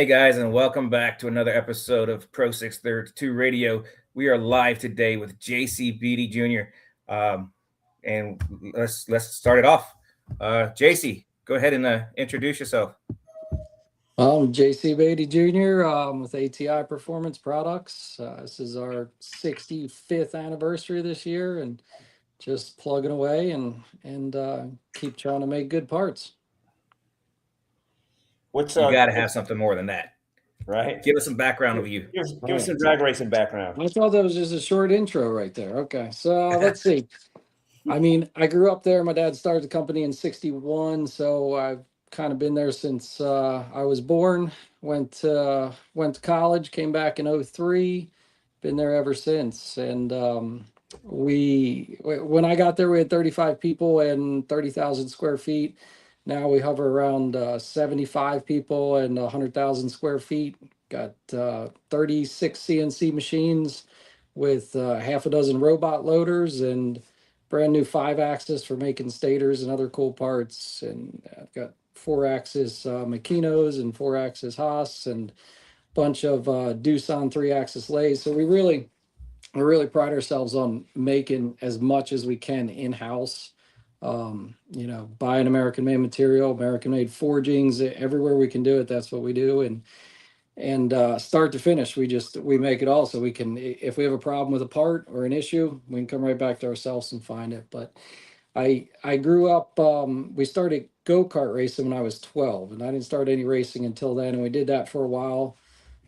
Hey guys, and welcome back to another episode of Pro632 Radio. We are live today with JC Beattie Jr. And let's start it off. JC, go ahead and introduce yourself. I'm JC Beattie Jr. With ATI Performance Products. This is our 65th anniversary this year, and just plugging away and keep trying to make good parts. You got to have something more than that, right? Give us some background of you. Give us some drag racing background. I thought that was just a short intro right there. Okay, so let's see. I mean, I grew up there. My dad started the company in '61, so I've kind of been there since I was born. Went to college, came back in '03. Been there ever since. And when I got there, we had 35 people and 30,000 square feet. Now we hover around 75 people and 100,000 square feet. Got 36 CNC machines with half a dozen robot loaders and brand new 5-axis for making stators and other cool parts. And I've got 4-axis Makinos and 4-axis Haas and a bunch of Doosan 3-axis lathes. So we really pride ourselves on making as much as we can in-house. Buying American-made material, American-made forgings, everywhere we can do it, that's what we do. And start to finish, we make it all. So we can, if we have a problem with a part or an issue, we can come right back to ourselves and find it. But I grew up, we started go-kart racing when I was 12, and I didn't start any racing until then. And we did that for a while.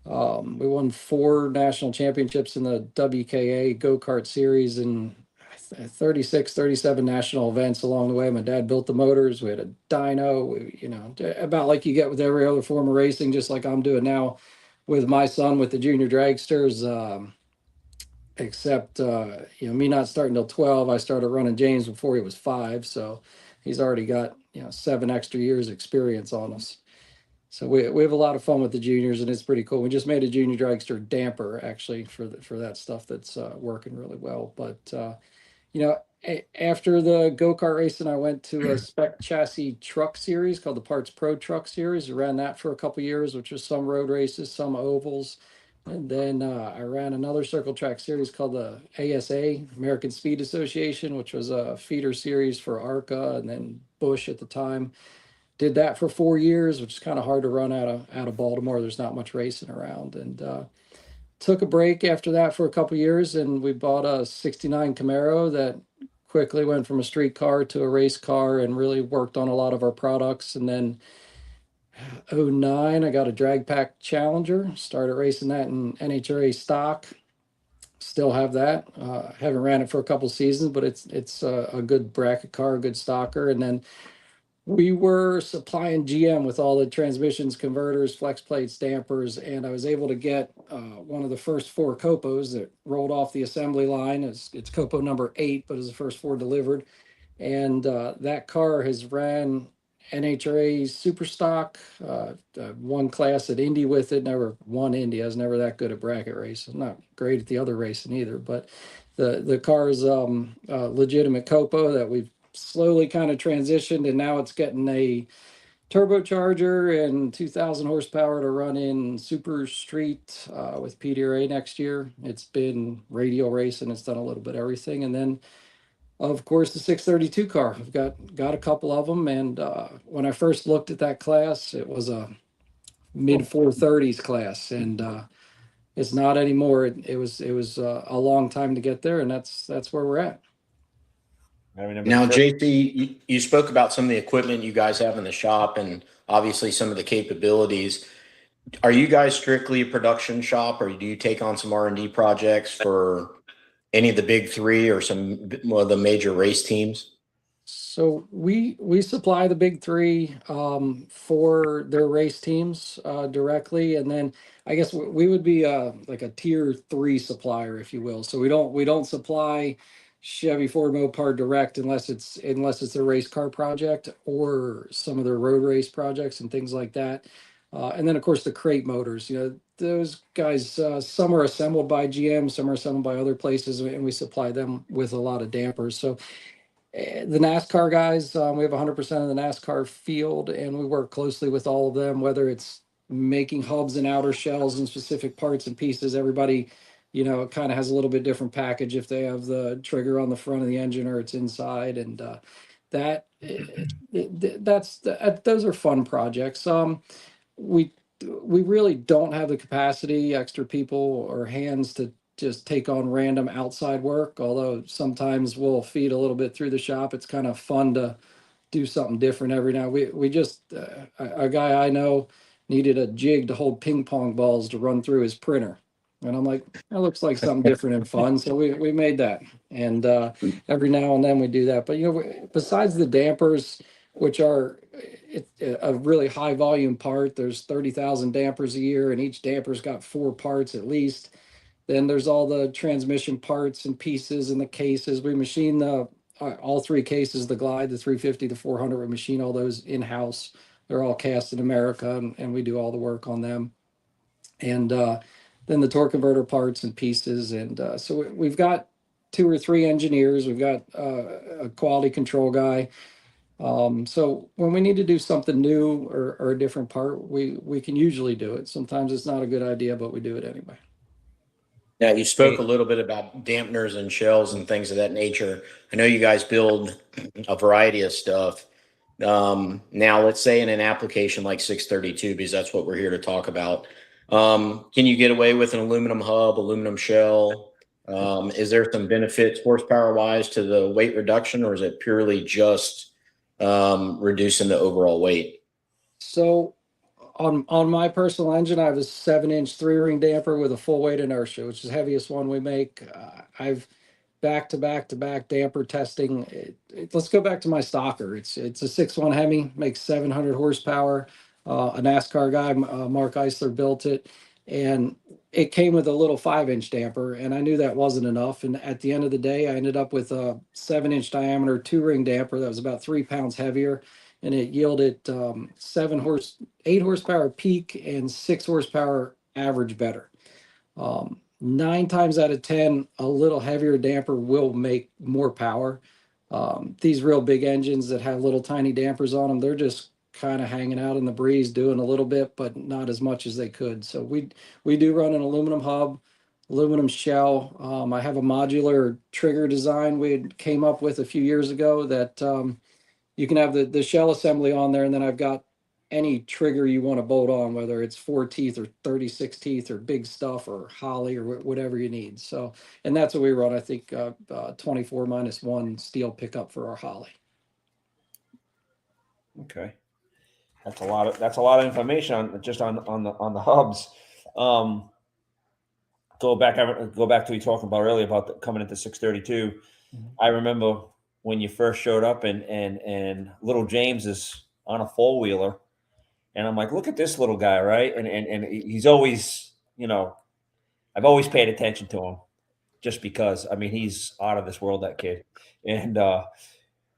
We won 4 national championships in the WKA go-kart series and 36, 37 national events along the way. My dad built the motors. We had a dyno, about like you get with every other form of racing, just like I'm doing now with my son with the junior dragsters. Except, me not starting till 12, I started running James before he was 5. So he's already got, 7 extra years experience on us. So we have a lot of fun with the juniors, and it's pretty cool. We just made a junior dragster damper actually for that stuff that's working really well. But after the go-kart racing, I went to a spec chassis truck series called the Parts Pro Truck Series. I ran that for a couple years, which was some road races, some ovals. And then I ran another circle track series called the ASA, American Speed Association, which was a feeder series for ARCA and then Busch at the time. Did that for 4 years, which is kind of hard to run out of Baltimore. There's not much racing around. And took a break after that for a couple years, and we bought a '69 Camaro that quickly went from a street car to a race car and really worked on a lot of our products. And then '09, I got a drag pack Challenger, started racing that in NHRA stock. Still have that. Haven't ran it for a couple seasons, but it's a good bracket car, a good stocker. And then we were supplying GM with all the transmissions, converters, flex plates, dampers, and I was able to get one of the first 4 Copos that rolled off the assembly line. It's Copo number 8, but it's the first 4 delivered. And that car has ran NHRA super stock, one class at Indy with it, never won Indy. I was never that good at bracket racing. Not great at the other racing either, but the car is a legitimate Copo that we've slowly kind of transitioned, and now it's getting a turbocharger and 2,000 horsepower to run in Super Street with PDRA next year. It's been radial racing. It's done a little bit of everything. And then, of course, the 632 car. I've got a couple of them. And when I first looked at that class, it was a mid 430s class. And it's not anymore. It was a long time to get there. And that's where we're at. Now, JC, you spoke about some of the equipment you guys have in the shop and obviously some of the capabilities. Are you guys strictly a production shop, or do you take on some R&D projects for any of the big 3 or some of the major race teams? So we supply the big 3 for their race teams directly, and then I guess we would be like a tier 3 supplier, if you will. So we don't supply Chevy, Ford, Mopar direct unless it's a race car project or some of their road race projects and things like that. And then of course the crate motors, those guys, some are assembled by GM, some are assembled by other places, and we supply them with a lot of dampers. So the NASCAR guys, we have 100% of the NASCAR field, and we work closely with all of them, whether it's making hubs and outer shells and specific parts and pieces. Everybody, kind of has a little bit different package if they have the trigger on the front of the engine or it's inside. And that those are fun projects. We really don't have the capacity, extra people or hands to just take on random outside work. Although sometimes we'll feed a little bit through the shop. It's kind of fun to do something different every now. We just a guy I know needed a jig to hold ping pong balls to run through his printer, and I'm like, that looks like something different and fun. So we made that, and every now and then we do that. But besides the dampers, which are a really high volume part, there's 30,000 dampers a year, and each damper's got 4 parts at least. Then there's all the transmission parts and pieces and the cases. We machine all 3 cases, the Glide, the 350, the 400. We machine all those in-house. They're all cast in America, and we do all the work on them. And then the torque converter parts and pieces. And so we've got 2 or 3 engineers. We've got a quality control guy. So when we need to do something new or a different part, we can usually do it. Sometimes it's not a good idea, but we do it anyway. Now, you spoke a little bit about dampeners and shells and things of that nature. I know you guys build a variety of stuff. Now, let's say in an application like 632, because that's what we're here to talk about, can you get away with an aluminum hub, aluminum shell? Is there some benefits horsepower-wise to the weight reduction, or is it purely just reducing the overall weight? So on my personal engine, I have a 7-inch 3-ring damper with a full weight inertia, which is the heaviest one we make. I've back to back damper testing. Let's go back to my stocker. It's a 6.1 Hemi, makes 700 horsepower. A NASCAR guy, Mark Eisler, built it, and it came with a little 5-inch damper, and I knew that wasn't enough. And at the end of the day, I ended up with a 7-inch diameter 2-ring damper that was about 3 pounds heavier, and it yielded 8 horsepower peak and 6 horsepower average better. 9 times out of 10, a little heavier damper will make more power. These real big engines that have little tiny dampers on them, they're just kind of hanging out in the breeze, doing a little bit, but not as much as they could. So we do run an aluminum hub, aluminum shell. I have a modular trigger design we came up with a few years ago that you can have the shell assembly on there, and then I've got any trigger you want to bolt on, whether it's 4 teeth or 36 teeth or big stuff or holly or whatever you need. So, and that's what we run. I think 24-1 steel pickup for our holly. Okay, that's a lot of information on the hubs. Go back to we talking about earlier about coming into 632. Mm-hmm. I remember when you first showed up and little James is on a 4-wheeler, and I'm like, look at this little guy, right? And he's always, I've always paid attention to him just because, I mean, he's out of this world, that kid. And the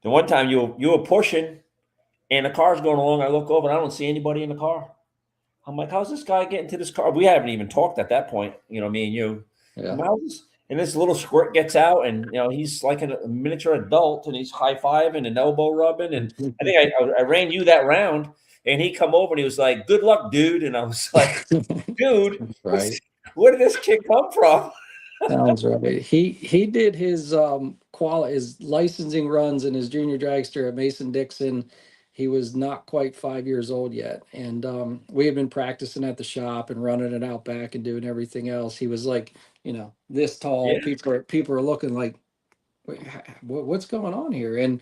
one time you were pushing and the car's going along, I look over and I don't see anybody in the car. I'm like, how's this guy getting to this car? We haven't even talked at that point, me and you. Yeah. And this little squirt gets out, and he's like a miniature adult, and he's high-fiving and elbow rubbing. And I think I ran you that round, and he come over and he was like, "Good luck, dude." And I was like, "Dude, right. Where did this kid come from?" Sounds right. He did his his licensing runs in his junior dragster at Mason-Dixon. He was not quite 5 years old yet, and we had been practicing at the shop and running it out back and doing everything else. He was like, this tall. Yeah. People are looking like, what's going on here? And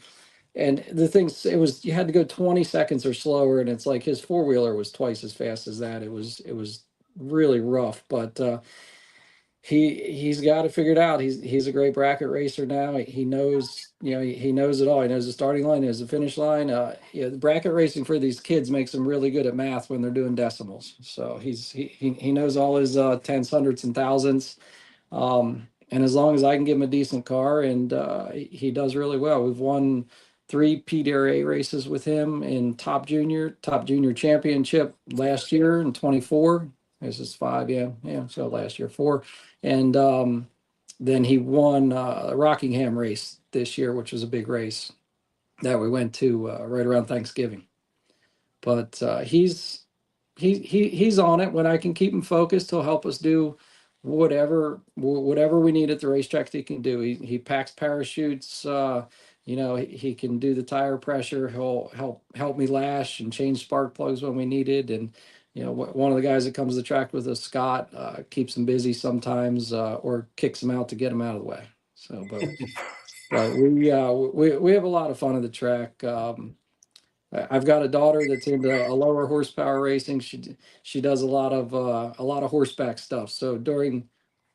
the thing, it was, you had to go 20 seconds or slower, and it's like his 4-wheeler was twice as fast as that. It was really rough, but he's got it figured out. He's a great bracket racer now. He knows, he knows it all. He knows the starting line, he knows the finish line. The bracket racing for these kids makes them really good at math when they're doing decimals. So he knows all his tenths, hundredths, and thousandths. And as long as I can give him a decent car, and he does really well. We've won 3 PDRA races with him in top junior championship last year in 24. This is 5, yeah. So last year 4, and then he won a Rockingham race this year, which was a big race that we went to right around Thanksgiving. But he's he's on it. When I can keep him focused, he'll help us do whatever we need at the racetrack he can do. He packs parachutes. He can do the tire pressure. He'll help me lash and change spark plugs when we need it. And one of the guys that comes to the track with us, Scott, keeps him busy sometimes, or kicks him out to get him out of the way. So, but we have a lot of fun at the track. I've got a daughter that's into a lower horsepower racing. She does a lot of horseback stuff. So during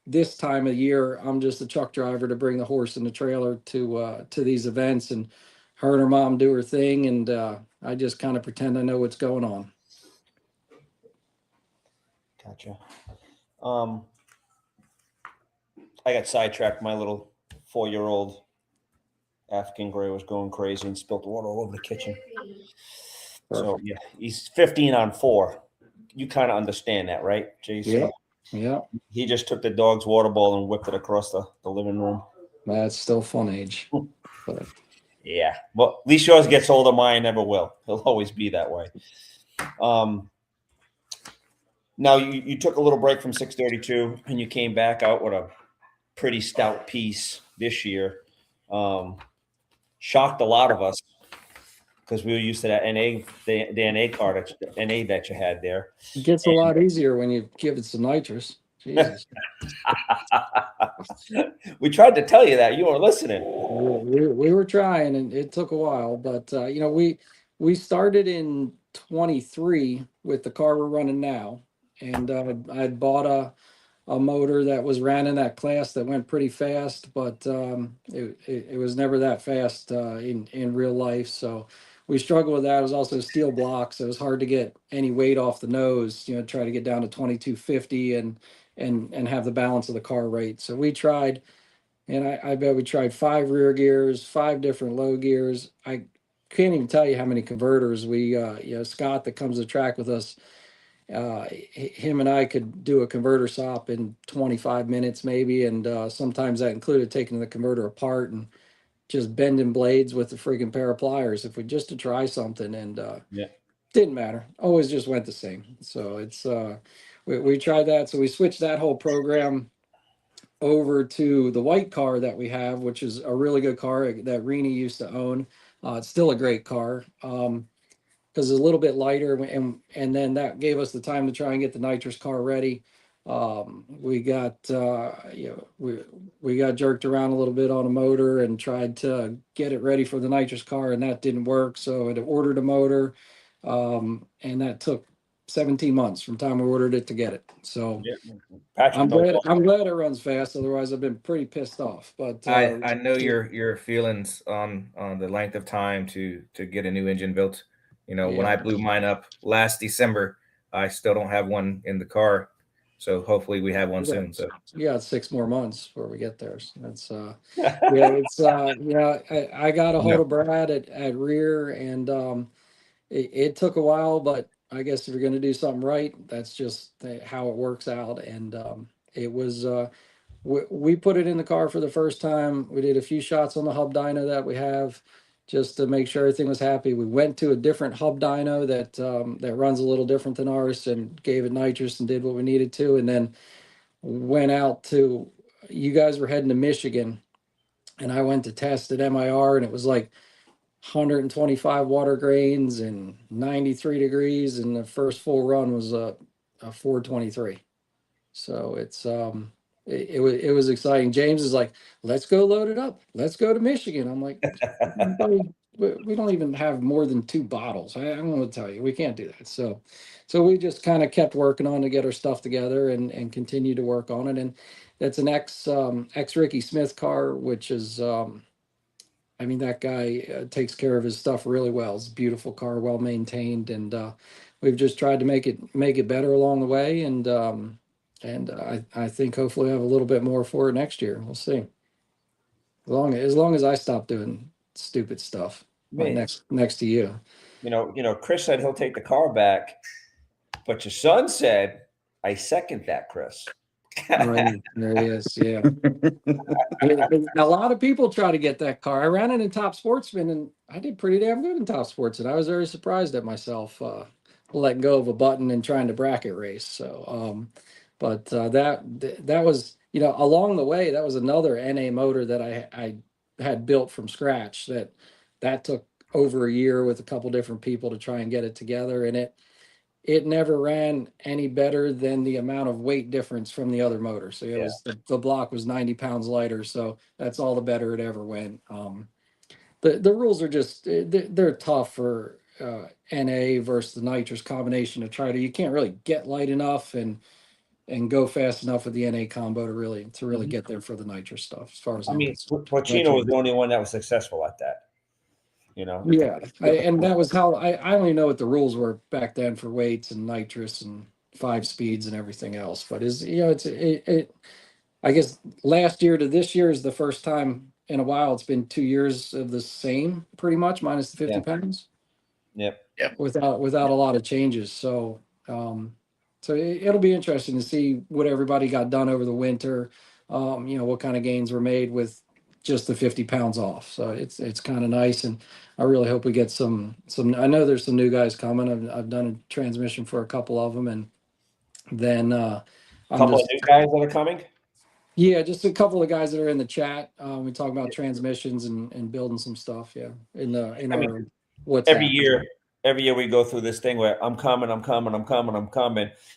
this time of year, I'm just a truck driver to bring the horse and the trailer to these events, and her and her mom do her thing, and I just kind of pretend I know what's going on. Gotcha. I got sidetracked. My little 4-year-old African gray was going crazy and spilled water all over the kitchen. So yeah, he's 15 on 4. You kind of understand that, right, Jason? Yeah. He just took the dog's water bowl and whipped it across the living room. That's still fun age. But yeah, well, at least yours gets older. Mine never will. He'll always be that way. Now you took a little break from 632 and you came back out with a pretty stout piece this year. Shocked a lot of us because we were used to that the NA card, NA that you had there. it gets a lot easier when you give it some nitrous. Jesus. We tried to tell you that. You weren't listening. We were trying, and it took a while, but we started in 23 with the car we're running now, and I'd bought a motor that was ran in that class that went pretty fast, but it was never that fast in real life. So we struggled with that. It was also steel blocks. It was hard to get any weight off the nose, try to get down to 2250 and have the balance of the car right. So we tried, and I bet we tried 5 rear gears, 5 different low gears. I can't even tell you how many converters we, Scott that comes to track with us, him and I could do a converter swap in 25 minutes maybe, and sometimes that included taking the converter apart and just bending blades with the freaking pair of pliers if we just to try something, and didn't matter, always just went the same. So it's we tried that, so we switched that whole program over to the white car that we have, which is a really good car that Rini used to own. It's still a great car. Because it's a little bit lighter, and then that gave us the time to try and get the nitrous car ready. We got we got jerked around a little bit on a motor and tried to get it ready for the nitrous car, and that didn't work. So I ordered a motor, and that took 17 months from time we ordered it to get it. So I'm glad it runs fast. Otherwise, I've been pretty pissed off. But I know your feelings on the length of time to get a new engine built. When I blew mine up last December, I still don't have one in the car. So hopefully we have one soon. So you got 6 more months before we get there. So that's I got a hold of Brad at rear, and it took a while, but I guess if you're going to do something right, that's just how it works out. And it was we put it in the car for the first time. We did a few shots on the hub dyno that we have, just to make sure everything was happy. We went to a different hub dyno that runs a little different than ours, and gave it nitrous and did what we needed to, and then went out to, you guys were heading to Michigan, and I went to test at MIR, and it was like 125 water grains and 93 degrees, and the first full run was a 423. So it's it was exciting. James is like, let's go load it up. Let's go to Michigan. I'm like, buddy, we don't even have more than 2 bottles. I'm going to tell you, we can't do that. So we just kind of kept working on to get our stuff together and continue to work on it. And that's an ex Ricky Smith car, which is, that guy takes care of his stuff really well. It's a beautiful car, well maintained, and we've just tried to make it better along the way. And I think hopefully I have a little bit more for it next year. We'll see. As long as I stop doing stupid stuff next to you. Chris said he'll take the car back, but your son said, I second that, Chris. Right, there he is. Yeah. A lot of people try to get that car. I ran it in Top Sportsman, and I did pretty damn good in Top Sportsman. I was very surprised at myself letting go of a button and trying to bracket race. So, but that was, along the way, that was another NA motor that I had built from scratch. That took over a year with a couple different people to try and get it together, and it never ran any better than the amount of weight difference from the other motor. So it was the block was 90 pounds lighter, so that's all the better it ever went. The rules are just they're tough for NA versus the nitrous combination you can't really get light enough and go fast enough with the NA combo to really get there for the nitrous stuff. As far as Porcino was the only one that was successful at that. Yeah, and that was how I only know what the rules were back then for weights and nitrous and 5 speeds and everything else. But I guess last year to this year is the first time in a while. It's been 2 years of the same, pretty much, minus the 50 pounds. Yep. Without a lot of changes. So it'll be interesting to see what everybody got done over the winter. What kind of gains were made with just the 50 pounds off. So it's kind of nice, and I really hope we get some. I know there's some new guys coming. I've done a transmission for a couple of them, and then a couple of new guys that are coming. Yeah, just a couple of guys that are in the chat. We talk about transmissions and building some stuff. Yeah, in our WhatsApp. Every year we go through this thing where I'm coming, and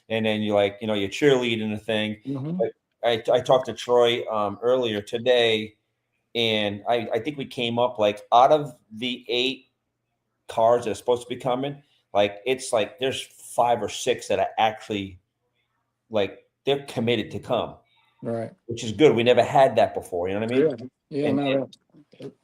then you're like, you're cheerleading the thing. Mm-hmm. I talked to Troy earlier today, and I think we came up like out of the 8 cars that are supposed to be coming, like it's like there's 5 or 6 that are actually like they're committed to come. Right. Which is good. We never had that before. You know what I mean? Yeah.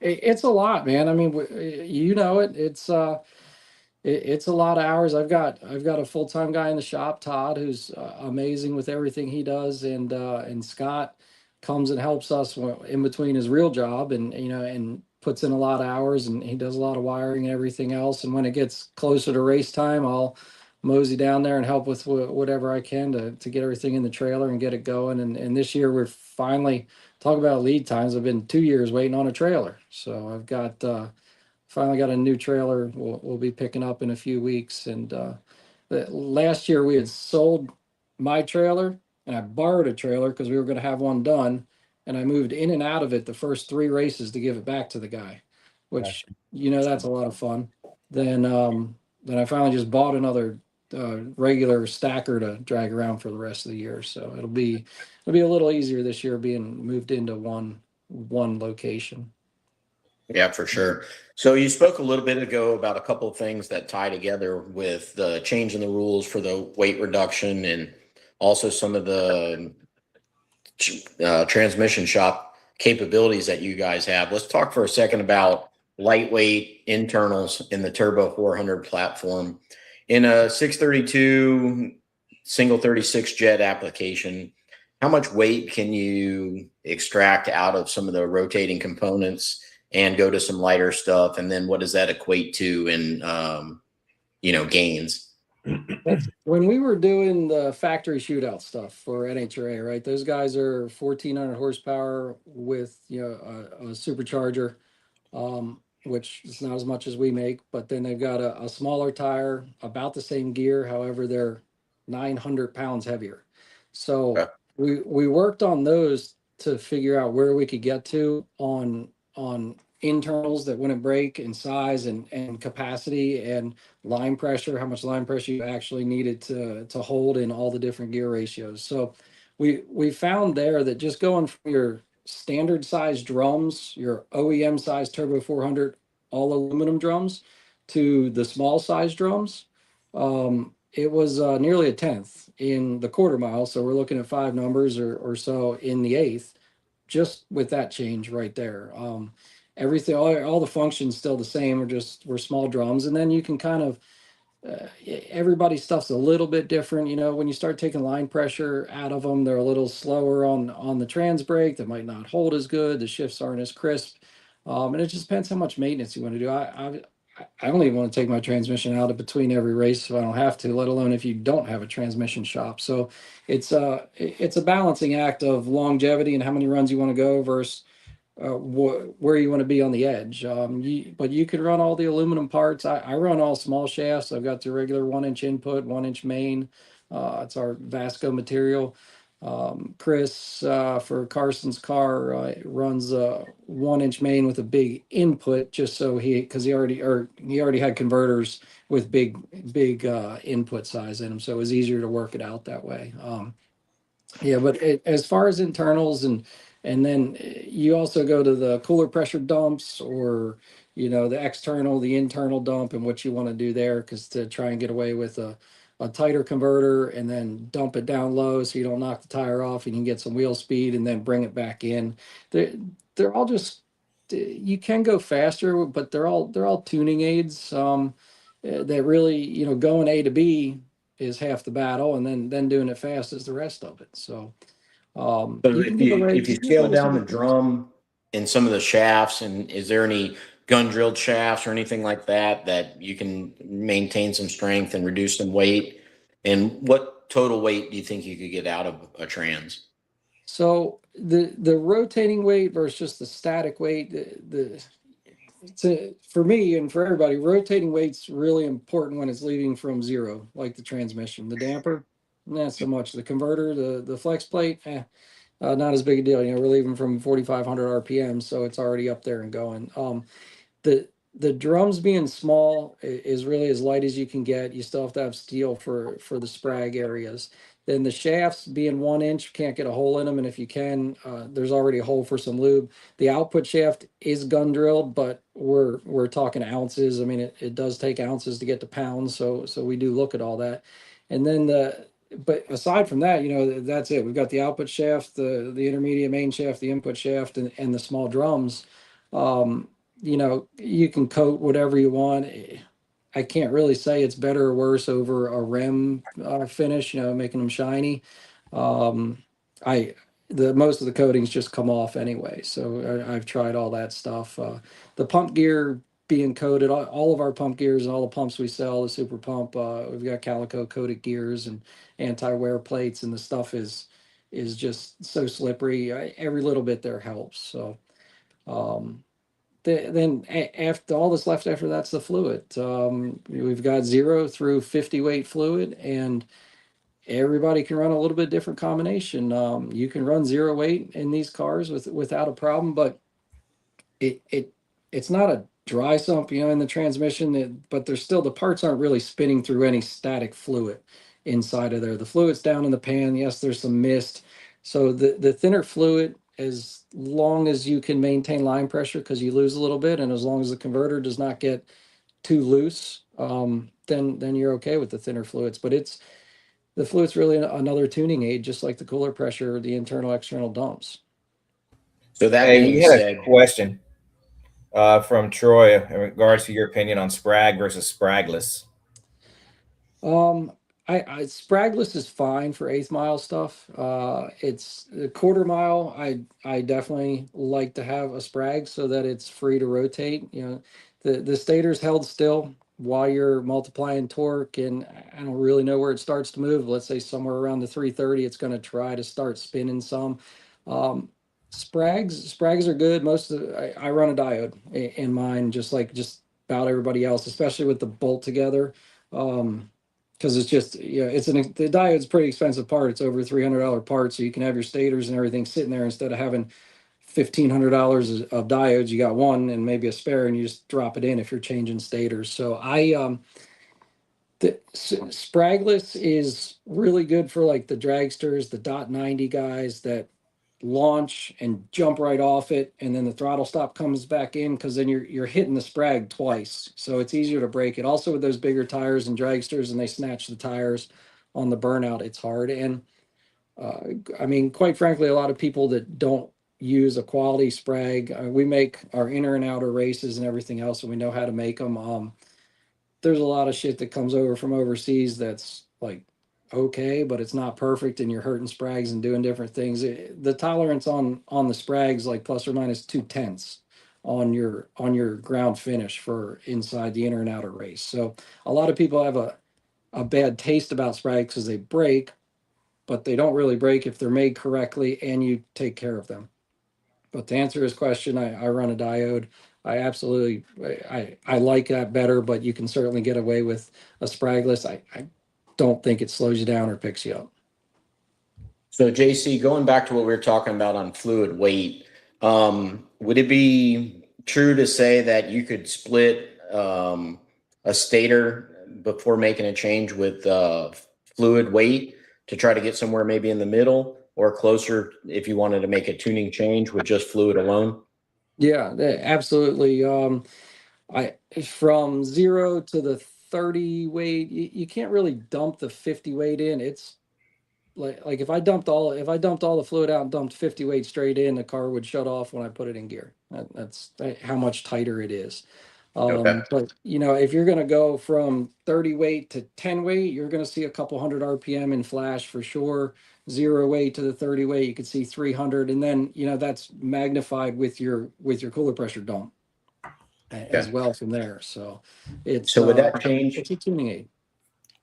It's a lot, man. I mean, it's a lot of hours. I've got a full-time guy in the shop, Todd, who's amazing with everything he does, and Scott comes and helps us in between his real job, and puts in a lot of hours, and he does a lot of wiring and everything else. And when it gets closer to race time, I'll mosey down there and help with whatever I can to get everything in the trailer and get it going. And this year we're finally talk about lead times. I've been 2 years waiting on a trailer, so I've got finally got a new trailer. We'll be picking up in a few weeks. And last year we had sold my trailer, and I borrowed a trailer because we were going to have one done, and I moved in and out of it the first 3 races to give it back to the guy, which that's a lot of fun. Then I finally just bought another regular stacker to drag around for the rest of the year. So it'll be a little easier this year being moved into one location. Yeah, for sure. So you spoke a little bit ago about a couple of things that tie together with the change in the rules for the weight reduction, and also some of the transmission shop capabilities that you guys have. Let's talk for a second about lightweight internals in the Turbo 400 platform. In a 632 single 36 jet application, how much weight can you extract out of some of the rotating components and go to some lighter stuff? And then what does that equate to in, gains? When we were doing the factory shootout stuff for NHRA, right? Those guys are 1,400 horsepower with, a supercharger, which is not as much as we make, but then they've got a smaller tire, about the same gear. However, they're 900 pounds heavier. So we worked on those to figure out where we could get to on internals that wouldn't break in size and capacity and line pressure, how much line pressure you actually needed to hold in all the different gear ratios. So we found there that just going from your standard size drums, your OEM size Turbo 400, all aluminum drums, to the small size drums, it was nearly a tenth in the quarter mile. So we're looking at 5 numbers or so in the eighth, just with that change right there. Everything, all the functions still the same. We're small drums, and then you can kind of everybody's stuff's a little bit different. When you start taking line pressure out of them, they're a little slower on the trans brake. They might not hold as good. The shifts aren't as crisp, and it just depends how much maintenance you want to do. I don't even want to take my transmission out of between every race if I don't have to, let alone if you don't have a transmission shop. So it's a balancing act of longevity and how many runs you want to go versus where you want to be on the edge. But you can run all the aluminum parts. I run all small shafts. I've got the regular 1-inch input, 1-inch main. It's our Vasco material. Chris for Carson's car runs a 1-inch main with a big input, just so because he already had converters with big input size in them, so it was easier to work it out that way. Yeah, but as far as internals and then you also go to the cooler pressure dumps, or the internal dump, and what you want to do there, because to try and get away with a tighter converter and then dump it down low so you don't knock the tire off and you can get some wheel speed and then bring it back in. They're all just, you can go faster, but they're all tuning aids. That really, going A to B is half the battle, and then doing it fast is the rest of it. So So you can get away. if you scale down the drum and some of the shafts, and is there any gun drilled shafts or anything like that you can maintain some strength and reduce some weight? And what total weight do you think you could get out of a trans? So the rotating weight versus just the static weight, for me and for everybody, rotating weight's really important when it's leaving from zero, like the transmission. The damper, not so much. The converter, the flex plate, not as big a deal. We're leaving from 4,500 RPM, so it's already up there and going. The drums being small is really as light as you can get. You still have to have steel for the sprag areas. Then the shafts being 1-inch, can't get a hole in them, and if you can, there's already a hole for some lube. The output shaft is gun drilled, but we're talking ounces. I mean, it does take ounces to get to pounds, so we do look at all that. And then but aside from that, that's it. We've got the output shaft, the intermediate main shaft, the input shaft, and the small drums. You can coat whatever you want. I can't really say it's better or worse over a rim finish, making them shiny. Most of the coatings just come off anyway. So I've tried all that stuff. The pump gear being coated, all of our pump gears and all the pumps we sell, the super pump, we've got calico coated gears and anti-wear plates, and the stuff is just so slippery. Every little bit there helps. So, then after all that's left after that's the fluid. We've got 0 through 50 weight fluid, and everybody can run a little bit different combination. You can run 0 weight in these cars without a problem, but it's not a dry sump, in the transmission, but there's still, the parts aren't really spinning through any static fluid inside of there. The fluid's down in the pan. Yes, there's some mist. So the thinner fluid, as long as you can maintain line pressure, because you lose a little bit, and as long as the converter does not get too loose, then you're okay with the thinner fluids. But the fluid's really another tuning aid, just like the cooler pressure, the internal external dumps. So that Hey, being we had said, a question from Troy in regards to your opinion on sprag versus spragless. Spragless is fine for 1/8 mile stuff. It's a 1/4 mile. I definitely like to have a sprag so that it's free to rotate. The stator's held still while you're multiplying torque, and I don't really know where it starts to move. Let's say somewhere around the 330, it's going to try to start spinning some. Sprags are good. I run a diode in mine, just about everybody else, especially with the bolt together. Because it's just, the diode's a pretty expensive part. It's over $300 part, so you can have your stators and everything sitting there instead of having $1,500 of diodes. You got one and maybe a spare, and you just drop it in if you're changing stators. So the spragless is really good for like the dragsters, the .90 guys that launch and jump right off it, and then the throttle stop comes back in, because then you're hitting the sprag twice, so it's easier to break it. Also, with those bigger tires and dragsters, and they snatch the tires on the burnout, it's hard. And I mean, quite frankly, a lot of people that don't use a quality sprag, we make our inner and outer races and everything else, and we know how to make them. There's a lot of shit that comes over from overseas that's like okay, but it's not perfect, and you're hurting sprags and doing different things. The tolerance on the sprags, like plus or minus 0.2 on your ground finish for inside the inner and outer race. So a lot of people have a bad taste about sprags because they break, but they don't really break if they're made correctly and you take care of them. But to answer his question, I run a diode. I absolutely, I like that better, but you can certainly get away with a spragless. I don't think it slows you down or picks you up. So JC, going back to what we were talking about on fluid weight, would it be true to say that you could split a stator before making a change with fluid weight to try to get somewhere maybe in the middle or closer if you wanted to make a tuning change with just fluid alone? Yeah, absolutely. I from 0 to the 30 weight, you can't really dump the 50 weight in. It's like if I dumped all the fluid out and dumped 50 weight straight in, the car would shut off when I put it in gear. That's how much tighter it is. Okay. But if you're going to go from 30 weight to 10 weight, you're going to see a couple hundred RPM in flash for sure. 0 weight to the 30 weight, you could see 300, and then that's magnified with your cooler pressure dump as well from there. So it's So would that change? it's a tuning aid.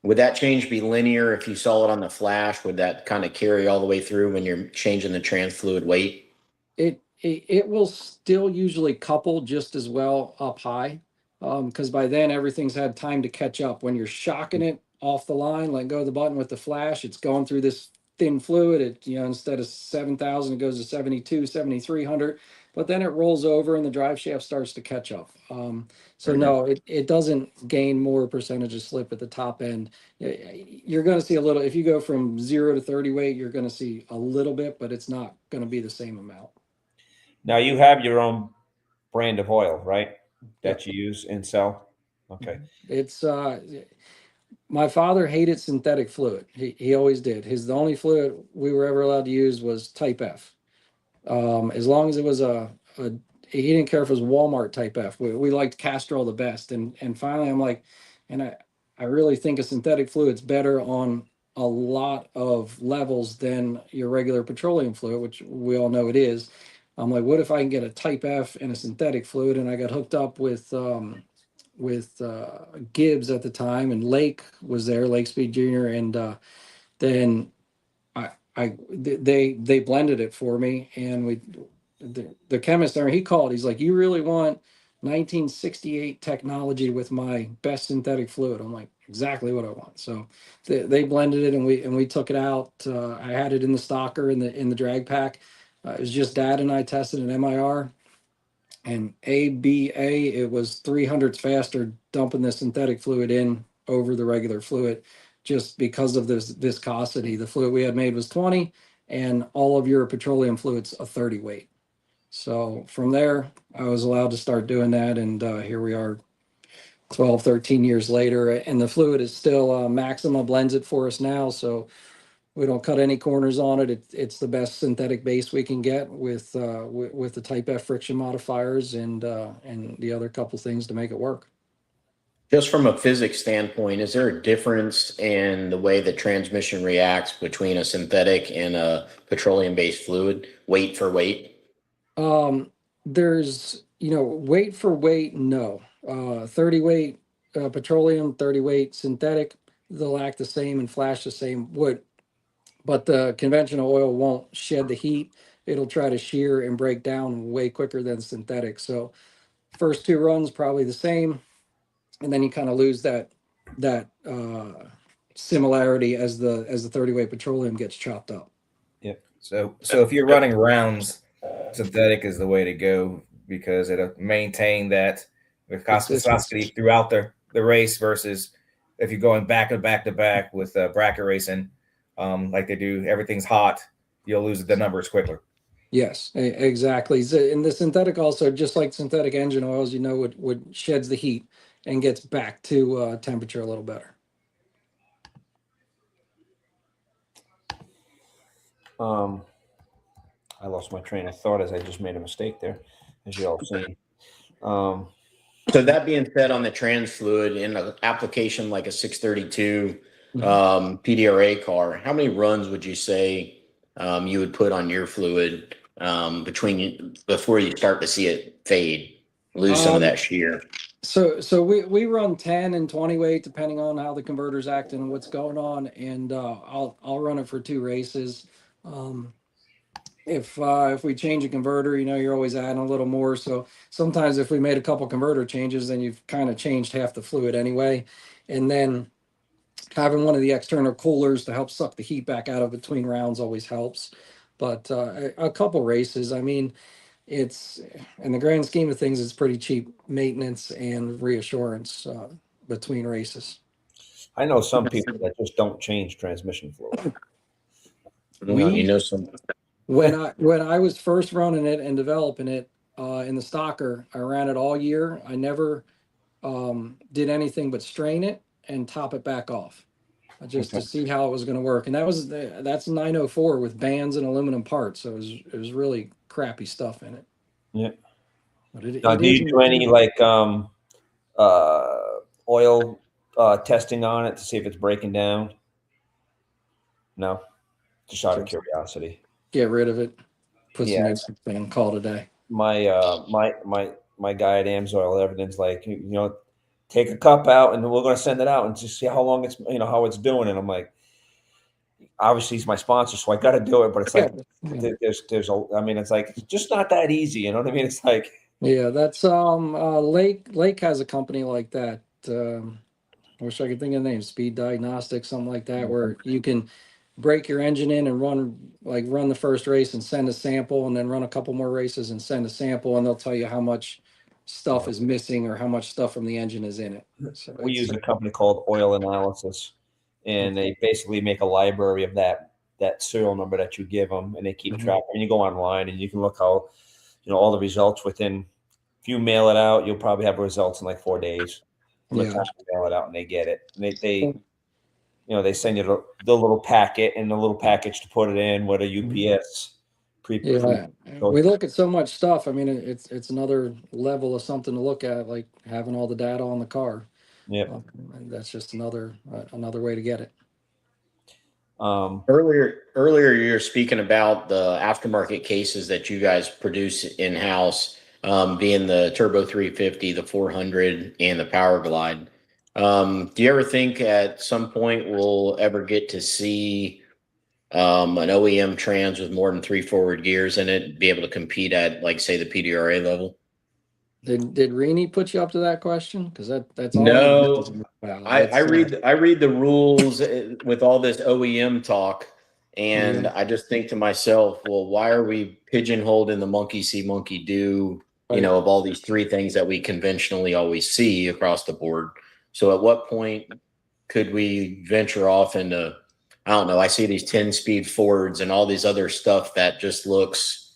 Would that change be linear if you saw it on the flash? Would that kind of carry all the way through when you're changing the trans fluid weight? It will still usually couple just as well up high, because by then everything's had time to catch up. When you're shocking it off the line, let go of the button with the flash, it's going through this thin fluid. It instead of 7,000, it goes to 72, 7,300, but then it rolls over and the drive shaft starts to catch up. So no, it doesn't gain more percentage of slip at the top end. You're going to see a little. If you go from 0 to 30 weight, you're going to see a little bit, but it's not going to be the same amount. Now you have your own brand of oil, right? That you use and sell. Okay. It's my father hated synthetic fluid. He always did. The only fluid we were ever allowed to use was Type F. As long as it was he didn't care if it was Walmart Type F. We liked Castrol the best. And finally I'm like, and I really think a synthetic fluid's better on a lot of levels than your regular petroleum fluid, which we all know it is. I'm like, what if I can get a Type F and a synthetic fluid? And I got hooked up with Gibbs at the time, and Lake was there, Lake Speed Jr. And then they blended it for me, and the chemist there, he called. He's like, "You really want 1968 technology with my best synthetic fluid?" I'm like, "Exactly what I want." So they blended it, and we took it out. I had it in the stocker in the drag pack. It was just Dad and I tested an MIR, and ABA, it was 300s faster dumping the synthetic fluid in over the regular fluid, just because of this viscosity. The fluid we had made was 20, and all of your petroleum fluids a 30 weight. So from there, I was allowed to start doing that, and here we are 12, 13 years later, and the fluid is still Maxima blends it for us now, so we don't cut any corners on it. It's the best synthetic base we can get with the Type F friction modifiers and the other couple things to make it work. Just from a physics standpoint, is there a difference in the way the transmission reacts between a synthetic and a petroleum-based fluid, weight for weight? There's weight for weight, no. 30 weight petroleum, 30 weight synthetic, they'll act the same and flash the same wood. But the conventional oil won't shed the heat. It'll try to shear and break down way quicker than synthetic. So first 2 runs probably the same, and then you kind of lose that similarity as the 30 weight petroleum gets chopped up. Yep. So if you're running rounds, synthetic is the way to go because it'll maintain that viscosity throughout the race versus if you're going back to back with bracket racing. Like they do, everything's hot, you'll lose the numbers quickly. Yes, exactly. And the synthetic also, just like synthetic engine oils, would sheds the heat and gets back to temperature a little better. I lost my train of thought as I just made a mistake there, as you all have seen. So that being said, on the trans fluid in an application like a 632 PDRA car, how many runs would you say you would put on your fluid before you start to see it fade, lose some of that shear? So we run 10 and 20 weight depending on how the converter's acting and what's going on, and I'll run it for 2 races. if we change a converter, you're always adding a little more. So sometimes if we made a couple converter changes, then you've kind of changed half the fluid anyway. And then having one of the external coolers to help suck the heat back out of between rounds always helps. But a couple races, I mean, it's in the grand scheme of things, it's pretty cheap maintenance and reassurance between races. I know some people that just don't change transmission fluid. Some. When I was first running it and developing it in the stocker, I ran it all year. I never did anything but strain it and top it back off, just to see how it was going to work. And that's 904 with bands and aluminum parts, so it was really crappy stuff in it. Yeah. But do you do any oil testing on it to see if it's breaking down? No, just out of curiosity. Get rid of it. Put some extra thing. Call it a day. My guy at Amsoil, everything's like, take a cup out and we're going to send it out and just see how long it's, how it's doing. And I'm like, obviously he's my sponsor, so I got to do it. But it's like, it's like, it's just not that easy. You know what I mean? It's like, yeah, that's Lake has a company like that. I wish I could think of the name, Speed Diagnostics, something like that, where you can break your engine in and run the first race and send a sample, and then run a couple more races and send a sample, and they'll tell you how much stuff is missing or how much stuff from the engine is in it. So we use a company called Oil Analysis, and they basically make a library of that serial number that you give them, and they keep track. And you go online and you can look how, all the results within. If you mail it out, you'll probably have results in like 4 days. From the time you mail it out and they get it. And they send you the little packet and the little package to put it in with a UPS. We look at so much stuff. I mean, it's another level of something to look at, like having all the data on the car. Yeah, that's just another way to get it. Earlier, you were speaking about the aftermarket cases that you guys produce in house, being the Turbo 350, the 400, and the Power Glide. Do you ever think at some point we'll ever get to see an OEM trans with more than 3 forward gears in it be able to compete at, like, say, the PDRA level? Did Rini put you up to that question? Because that's all. No, I read the rules with all this OEM talk, and I just think to myself, well, why are we pigeonholed in the monkey see, monkey do? Of all these 3 things that we conventionally always see across the board. So at what point could we venture off into, I don't know, I see these 10-speed Fords and all these other stuff that just looks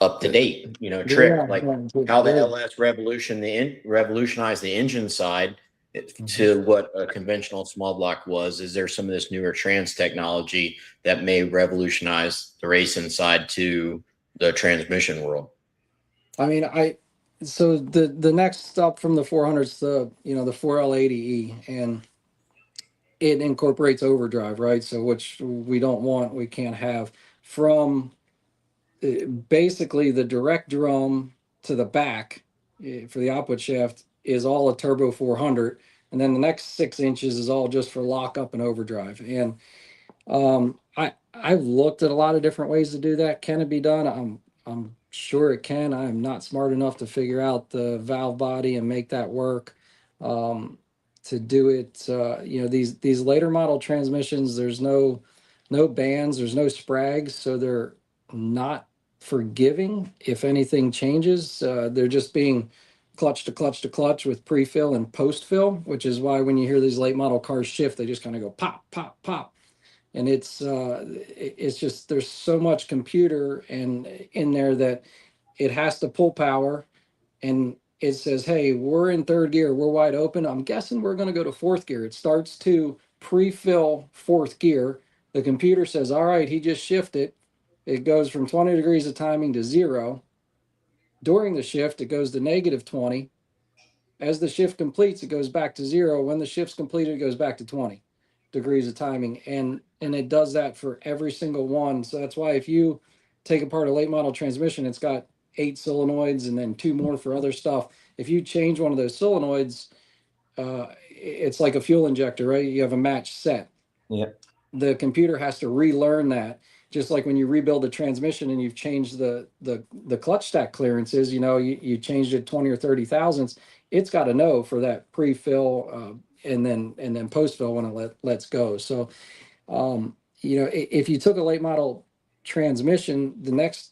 up to date, like how the LS revolutionized the engine side to what a conventional small block was. Is there some of this newer trans technology that may revolutionize the racing side to the transmission world? I mean, so the next up from the 400s, the 4L80E, and it incorporates overdrive, right? So which we don't want, we can't have. From basically the direct drum to the back for the output shaft is all a turbo 400, and then the next 6 inches is all just for lockup and overdrive. And I've looked at a lot of different ways to do that. Can it be done? I'm sure it can. I am not smart enough to figure out the valve body and make that work. To do it, these later model transmissions, there's no bands, there's no sprags, so they're not forgiving if anything changes. They're just being clutch to clutch to clutch with pre-fill and post-fill, which is why when you hear these late model cars shift, they just kind of go pop, pop, pop. And it's just, there's so much computer and in there that it has to pull power, and it says, hey, we're in 3rd gear, we're wide open. I'm guessing we're going to go to 4th gear. It starts to pre-fill 4th gear. The computer says, all right, he just shifted. It goes from 20 degrees of timing to 0. During the shift, it goes to -20. As the shift completes, it goes back to 0. When the shift's completed, it goes back to 20 degrees of timing. And it does that for every single one. So that's why if you take apart a late model transmission, it's got 8 solenoids and then 2 more for other stuff. If you change one of those solenoids, it's like a fuel injector, right? You have a match set. Yeah. The computer has to relearn that, just like when you rebuild a transmission and you've changed the clutch stack clearances, you changed it 20 or 30 thousandths, it's got to know for that pre-fill and then post-fill when it lets go. So, if you took a late model transmission, the next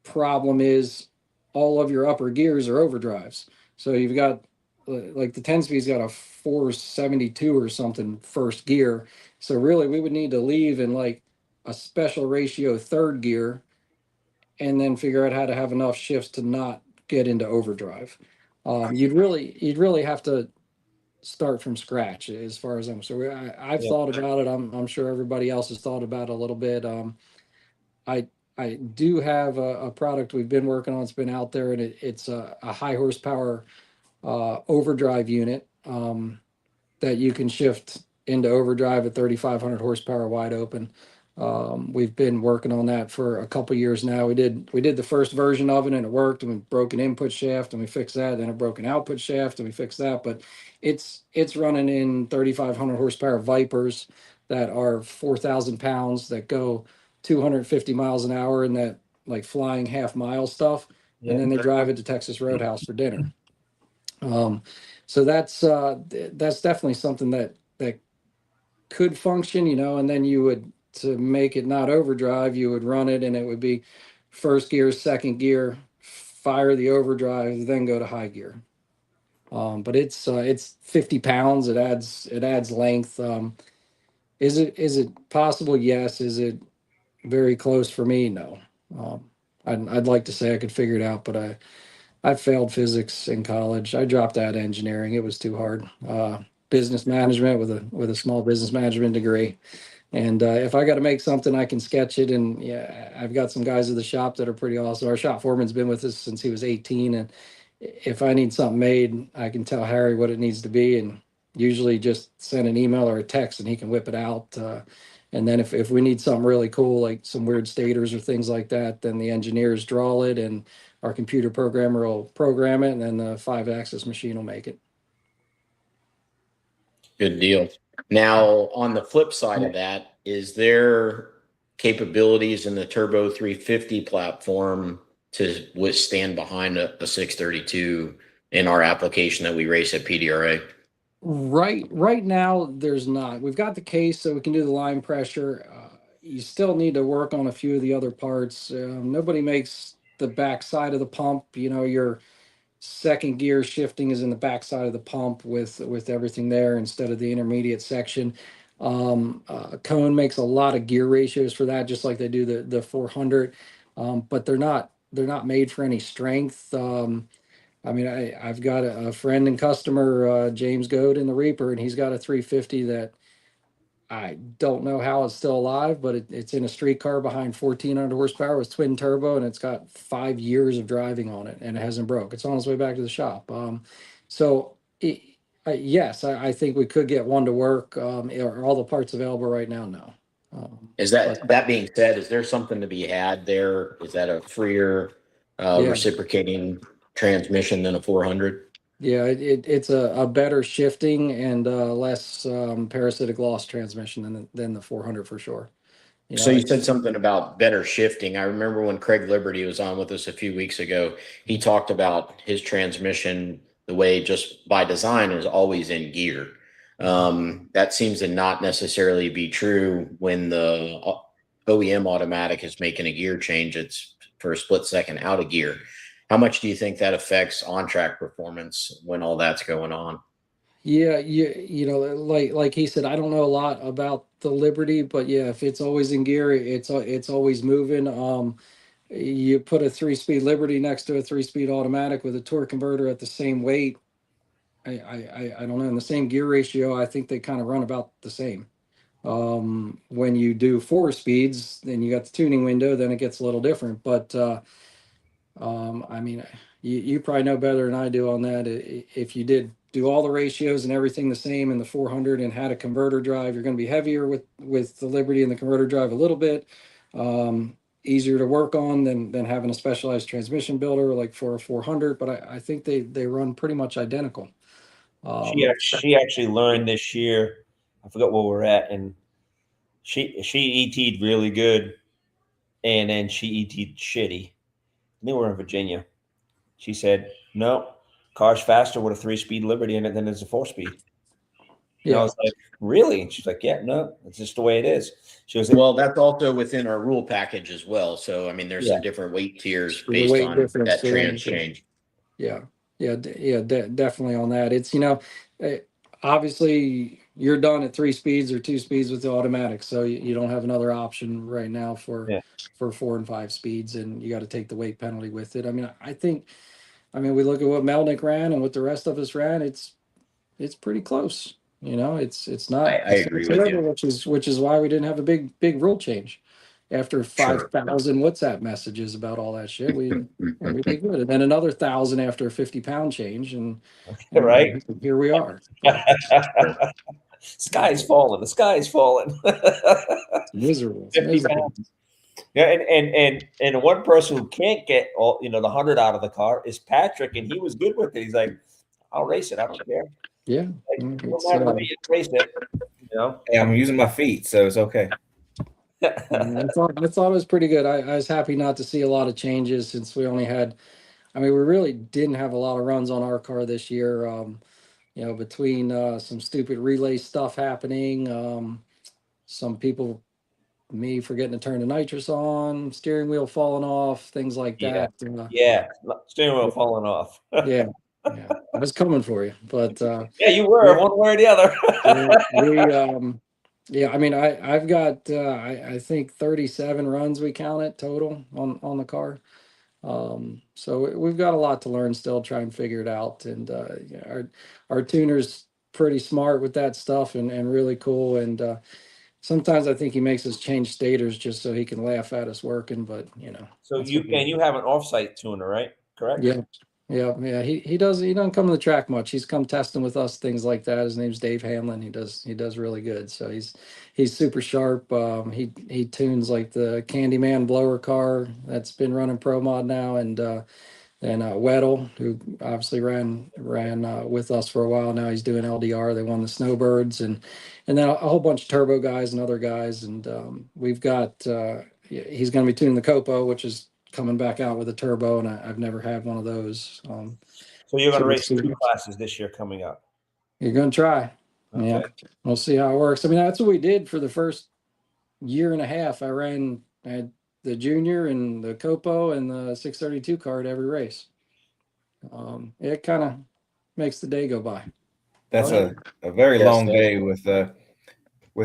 problem is all of your upper gears are overdrives. So you've got like the 10-speed's got a 472 or something first gear. So really we would need to leave in like a special ratio third gear and then figure out how to have enough shifts to not get into overdrive. You'd really have to start from scratch as far as I've thought about it. I'm sure everybody else has thought about it a little bit. I do have a product we've been working on. It's been out there, and it's a high horsepower overdrive unit that you can shift into overdrive at 3,500 horsepower wide open. We've been working on that for a couple years now. We did the first version of it and it worked, and we broke an input shaft and we fixed that. Then it broke an output shaft and we fixed that. But it's running in 3,500 horsepower Vipers that are 4,000 pounds that go 250 miles an hour in that like flying half mile stuff. Yeah. And then they drive it to Texas Roadhouse for dinner. So that's definitely something that could function, and then you would, to make it not overdrive, you would run it and it would be first gear, second gear, fire the overdrive, then go to high gear. But it's 50 pounds. It adds length. Is it possible? Yes. Is it very close for me? No. I'd like to say I could figure it out, but I failed physics in college. I dropped out of engineering. It was too hard. Business management with a small business management degree. And if I got to make something, I can sketch it. And yeah, I've got some guys at the shop that are pretty awesome. Our shop foreman's been with us since he was 18. And if I need something made, I can tell Harry what it needs to be, and usually just send an email or a text and he can whip it out. And then if we need something really cool, like some weird stators or things like that, then the engineers draw it and our computer programmer will program it, and then the 5-axis machine will make it. Good deal. Now, on the flip side of that, is there capabilities in the Turbo 350 platform to withstand behind a 632 in our application that we race at PDRA? Right now, there's not. We've got the case, so we can do the line pressure. You still need to work on a few of the other parts. Nobody makes the back side of the pump. Your second gear shifting is in the back side of the pump with everything there instead of the intermediate section. Cone makes a lot of gear ratios for that, just like they do the 400, but they're not made for any strength. I've got a friend and customer, James Goad in the Reaper, and he's got a 350 that I don't know how it's still alive, but it's in a street car behind 1,400 horsepower with twin turbo, and it's got 5 years of driving on it, and it hasn't broke. It's on its way back to the shop. Yes, I think we could get one to work. Are all the parts available right now? No. That being said, is there something to be had there? Is that a freer reciprocating transmission than a 400? Yeah, it's a better shifting and less parasitic loss transmission than the 400 for sure. You said something about better shifting. I remember when Craig Liberty was on with us a few weeks ago, he talked about his transmission, the way just by design is always in gear. That seems to not necessarily be true when the OEM automatic is making a gear change. It's for a split second out of gear. How much do you think that affects on-track performance when all that's going on? Yeah, like he said, I don't know a lot about the Liberty, but yeah, if it's always in gear, it's always moving. You put a 3-speed Liberty next to a 3-speed automatic with a torque converter at the same weight. I don't know, in the same gear ratio, I think they kind of run about the same. When you do 4 speeds, then you got the tuning window, then it gets a little different. But you probably know better than I do on that. If you did do all the ratios and everything the same in the 400 and had a converter drive, you're going to be heavier with the Liberty and the converter drive a little bit. Easier to work on than having a specialized transmission builder like for a 400, but I think they run pretty much identical. She actually learned this year. I forgot where we're at, and she ET'd really good And then she ET'd shitty. They were in Virginia. She said, no, car's faster with a 3-speed Liberty in it than it's a 4-speed. And I was like, really? And she's like, yeah, no, it's just the way it is. She was well, that's also within our rule package as well. So, I mean, there's some different weight tiers based on that trans change. Definitely on that. It's, obviously you're done at 3 speeds or 2 speeds with the automatic. So you don't have another option right now for 4 and 5 speeds, and you got to take the weight penalty with it. I mean, we look at what Melnick ran and what the rest of us ran. It's pretty close. It's not. I agree with you. Which is why we didn't have a big rule change after 5,000 WhatsApp messages about all that shit. We did good, and then another 1,000 after a 50-pound change, and right here we are. Sky's falling. The sky's falling. It's miserable. Yeah, and one person who can't get all the 100 out of the car is Patrick, and he was good with it. He's like, I'll race it. I don't care. Yeah, no matter what, race it. Hey, I'm using my feet, so it's okay. I thought it was pretty good. I was happy not to see a lot of changes since we only had. We really didn't have a lot of runs on our car this year. Between some stupid relay stuff happening, some people, me forgetting to turn the nitrous on, steering wheel falling off, things like that. Steering wheel falling off. Yeah, I was coming for you, but you were one way or the other. I've got I think 37 runs we counted total on the car. So we've got a lot to learn still, try and figure it out. And our tuner's pretty smart with that stuff and really cool. And sometimes I think he makes us change stators just so he can laugh at us working. But So you have an offsite tuner, right? Correct? Yeah. He doesn't come to the track much. He's come testing with us, things like that. His name's Dave Hamlin. He does really good. So he's super sharp. He tunes like the Candyman blower car that's been running Pro Mod now, and Weddle, who obviously ran with us for a while now. He's doing LDR. They won the Snowbirds, and then a whole bunch of turbo guys and other guys. And we've got he's going to be tuning the Copo, which is coming back out with a turbo, and I've never had one of those. So you're going to race 2 classes this year coming up. You're going to try. Okay. Yeah, we'll see how it works. That's what we did for the first year and a half. I had the junior and the Copo and the 632 car at every race. It kind of makes the day go by. That's a very long day with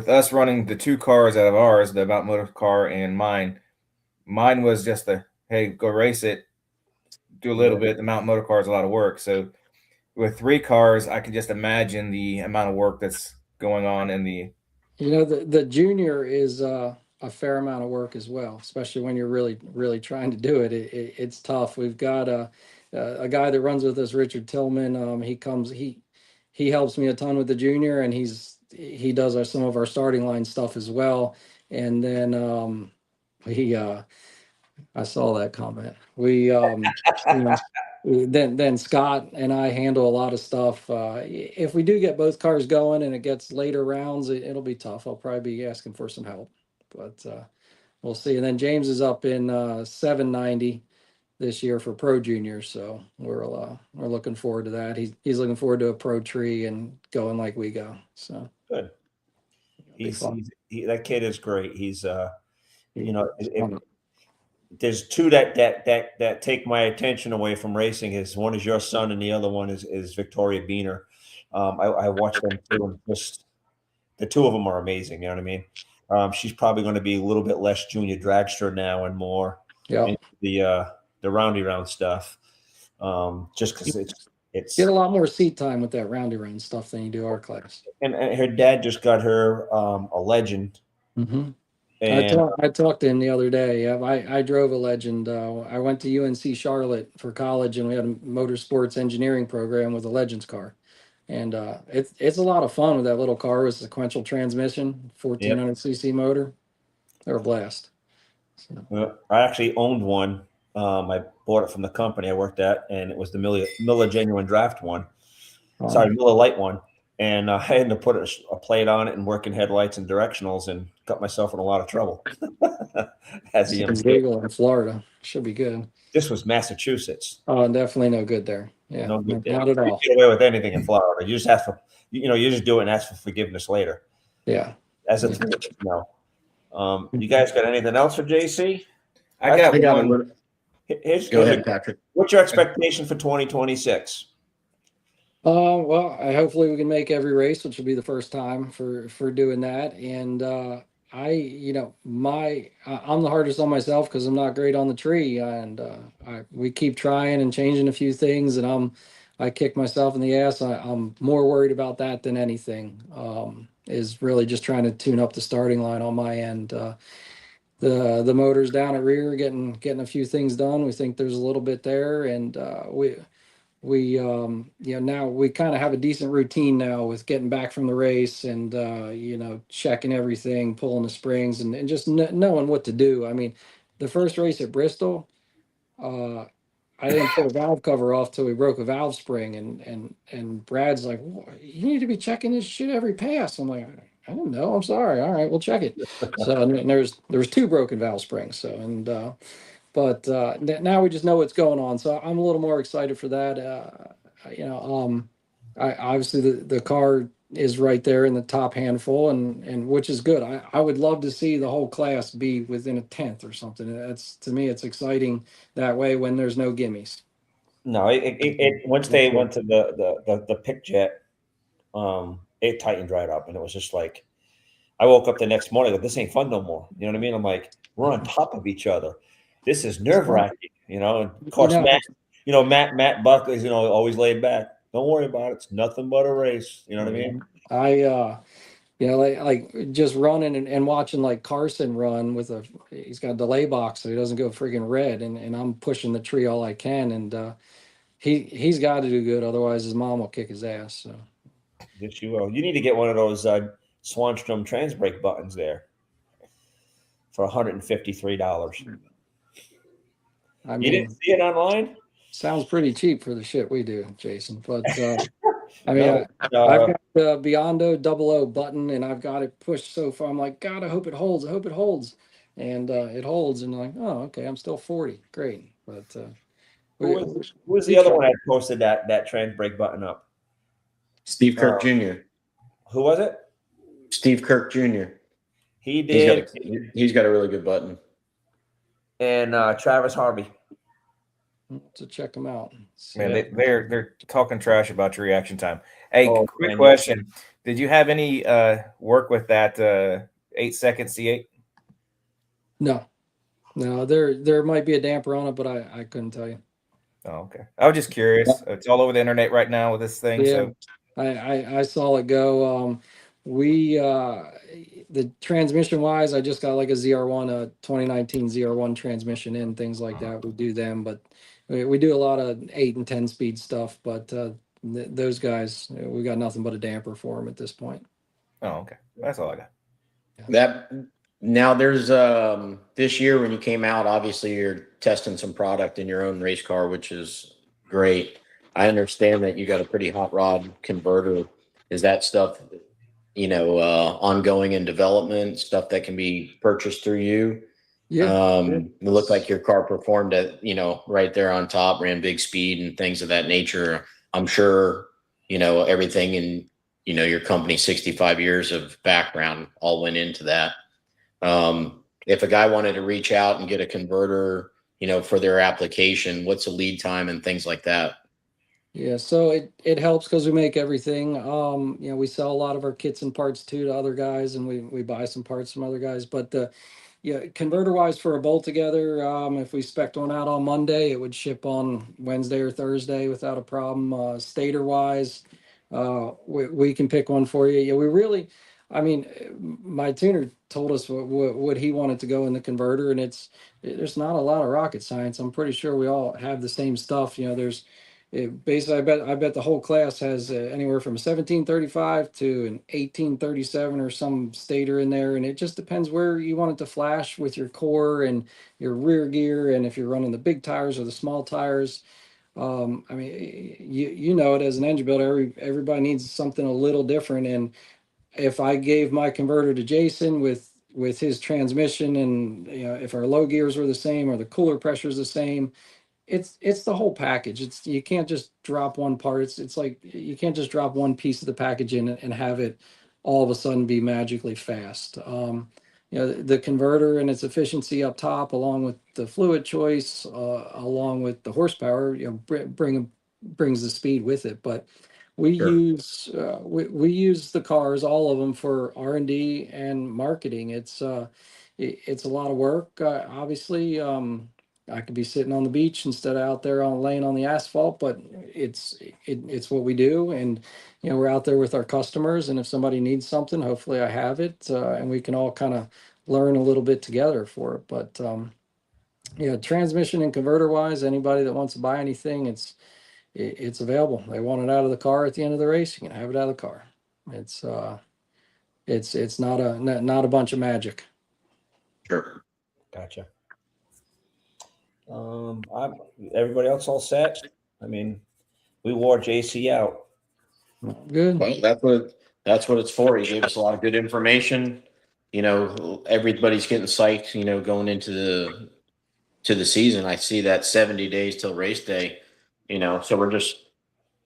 us running the 2 cars out of ours, the Mount Motor car and mine. Mine was just hey, go race it, do a little bit. The Mount Motor car is a lot of work. So with 3 cars, I can just imagine the amount of work that's going on in the. The junior is a fair amount of work as well, especially when you're really, really trying to do it. It's tough. We've got a guy that runs with us, Richard Tillman. He helps me a ton with the junior, and he does some of our starting line stuff as well. And then I saw that comment. We then Scott and I handle a lot of stuff. If we do get both cars going and it gets later rounds, it'll be tough. I'll probably be asking for some help, but we'll see. And then James is up in 790 this year for Pro Junior, so we're looking forward to that. He's looking forward to a Pro Tree and going like we go. So good. That kid is great. He's there's 2 that take my attention away from racing. One is your son, and the other one is Victoria Beener. I watch them too, and just the 2 of them are amazing. You know what I mean? She's probably going to be a little bit less junior dragster now and more into the roundy round stuff. Just because it's get a lot more seat time with that roundy round stuff than you do our class. And her dad just got her a Legend. Mm-hmm. I talked to him the other day. I drove a Legend. I went to UNC Charlotte for college, and we had a motorsports engineering program with a Legends car. And it's a lot of fun with that little car with sequential transmission, 1400cc motor. They're a blast. So. Well, I actually owned one. I bought it from the company I worked at, and it was the Miller Genuine Draft one. Sorry, Miller Light one. And I had to put a plate on it and working headlights and directionals and got myself in a lot of trouble. As a young kid. In Florida. Should be good. This was Massachusetts. Oh, definitely no good there. Yeah, No good there. not at all. You get away with anything in Florida. You just ask for, you just do it and ask for forgiveness later. Yeah. As a no. You guys got anything else for JC? I got one. Go ahead, Patrick. What's your expectation for 2026? Well, hopefully we can make every race, which will be the first time for doing that. And I'm the hardest on myself because I'm not great on the tree, and we keep trying and changing a few things, and I kick myself in the ass. I'm more worried about that than anything. Is really just trying to tune up the starting line on my end. The motors down at rear, getting a few things done. We think there's a little bit there, and now we kind of have a decent routine now with getting back from the race and checking everything, pulling the springs, and just knowing what to do. I mean, the first race at Bristol, I didn't put a valve cover off till we broke a valve spring, and Brad's like, you need to be checking this shit every pass. I'm like, I don't know, I'm sorry. All right, we'll check it. So and there's 2 broken valve springs. So but now we just know what's going on. So I'm a little more excited for that. I obviously the car is right there in the top handful, and which is good. I would love to see the whole class be within a 10th or something. That's, to me, it's exciting that way when there's no gimmies. No, once they went to the pick jet, it tightened right up, and it was just like, I woke up the next morning like, this ain't fun no more. You know what I mean? I'm like, we're on top of each other. This is nerve wracking, And of course, Matt Buckley's, always laid back. Don't worry about it. It's nothing but a race. You know what I mean? Like just running and watching like Carson run he's got a delay box so he doesn't go friggin' red, and I'm pushing the tree all I can, and he's got to do good, otherwise his mom will kick his ass. So yes, you will. You need to get one of those Swanstrom trans brake buttons there for $153. I mean, you didn't see it online? Sounds pretty cheap for the shit we do, Jason. But I mean, I've got the Biondo 00 button, and I've got it pushed so far. I'm like, God, I hope it holds. I hope it holds. And it holds. And I'm like, oh, okay, I'm still 40. Great. But who was the other one that posted that trans brake button up? Steve Kirk Jr. Who was it? Steve Kirk Jr. He did. He's got a really good button. And Travis Harvey. To check them out. Man, they're talking trash about your reaction time. Hey, quick question: did you have any work with that 8-second C8? No. There might be a damper on it, but I couldn't tell you. Oh, okay. I was just curious. It's all over the internet right now with this thing. Yeah, so I saw it go. The transmission wise, I just got like a ZR1, a 2019 ZR1 transmission in, things like that. We do them, but we do a lot of 8 and 10 speed stuff. But those guys, we got nothing but a damper for them at this point. Oh, okay. That's all I got. That now there's this year when you came out, obviously you're testing some product in your own race car, which is great. I understand that you got a pretty hot rod converter. Is that stuff, ongoing in development, stuff that can be purchased through you? Yeah. It looked like your car performed at, right there on top, ran big speed and things of that nature. I'm sure, everything in, your company's 65 years of background all went into that. If a guy wanted to reach out and get a converter, for their application, what's the lead time and things like that? Yeah, so it helps because we make everything. We sell a lot of our kits and parts too to other guys, and we buy some parts from other guys. But converter wise for a bolt together, if we spec'd one out on Monday, it would ship on Wednesday or Thursday without a problem. Stator wise, we can pick one for you. Yeah, we really, my tuner told us what he wanted to go in the converter, and there's not a lot of rocket science. I'm pretty sure we all have the same stuff. Basically, I bet the whole class has anywhere from 1735 to an 1837 or some stator in there, and it just depends where you want it to flash with your core and your rear gear, and if you're running the big tires or the small tires. I mean, you know it as an engine builder, everybody needs something a little different. And if I gave my converter to Jason with his transmission, and if our low gears were the same or the cooler pressure is the same, it's the whole package. You can't just drop one part. It's like you can't just drop one piece of the package in and have it all of a sudden be magically fast. The converter and its efficiency up top, along with the fluid choice, along with the horsepower, brings the speed with it. But we Sure. we use the cars, all of them, for R&D and marketing. It's a lot of work. Obviously, I could be sitting on the beach instead of out there laying on the asphalt, but it's what we do. And we're out there with our customers, and if somebody needs something, hopefully I have it, and we can all kind of learn a little bit together for it. But transmission and converter wise, anybody that wants to buy anything, it's available. They want it out of the car at the end of the race, you can have it out of the car. It's not a bunch of magic. Sure. Gotcha. Everybody else all set? I mean, we wore JC out. Good. Well, that's what it's for. He gave us a lot of good information. Everybody's getting psyched, going into the season. I see that 70 days till race day, so we're just,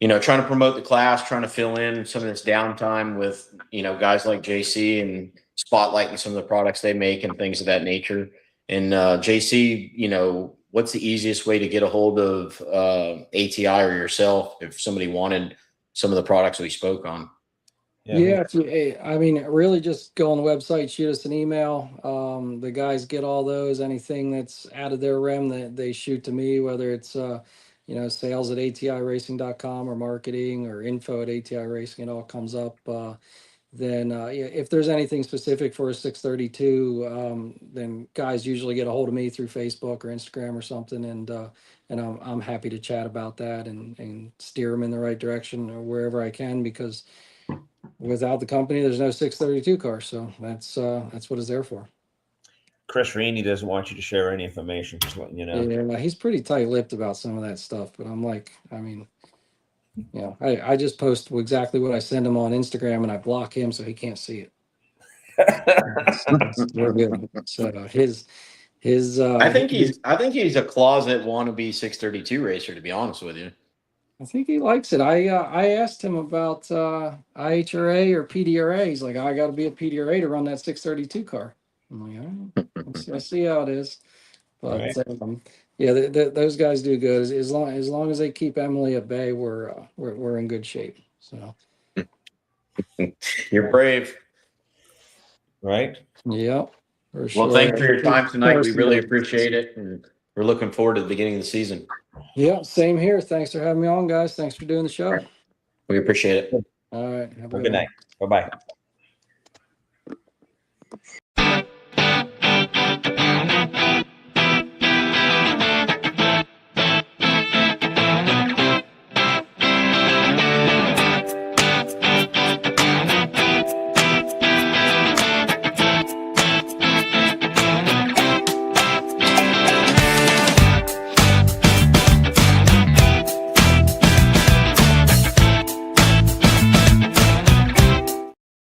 trying to promote the class, trying to fill in some of this downtime with, guys like JC and spotlighting some of the products they make and things of that nature. And JC, what's the easiest way to get a hold of ATI or yourself if somebody wanted some of the products we spoke on? Yeah, I mean, really just go on the website, shoot us an email. The guys get all those, anything that's out of their realm that they shoot to me, whether it's, sales at atiracing.com or marketing or info at atiracing, it all comes up. Then if there's anything specific for a 632, then guys usually get a hold of me through Facebook or Instagram or something. And I'm happy to chat about that and steer them in the right direction or wherever I can, because without the company, there's no 632 car. So that's what it's there for. Chris Rainey doesn't want you to share any information, just letting you know. Yeah, he's pretty tight-lipped about some of that stuff, but I'm like, I mean, I just post exactly what I send him on Instagram, and I block him so he can't see it. We're good. So his I think he's a closet wannabe 632 racer, to be honest with you. I think he likes it. I asked him about IHRA or PDRA. He's like, I got to be a PDRA to run that 632 car. I'm like, all right, I see how it is. But Right. those guys do good. As long as they keep Emily at bay, we're in good shape. So You're brave. Right. yeah. Well, thanks for your time tonight. We really appreciate it, and we're looking forward to the beginning of the season. Yeah, same here. Thanks for having me on, guys. Thanks for doing the show. We appreciate it. All right. Have a Good night. Bye-bye.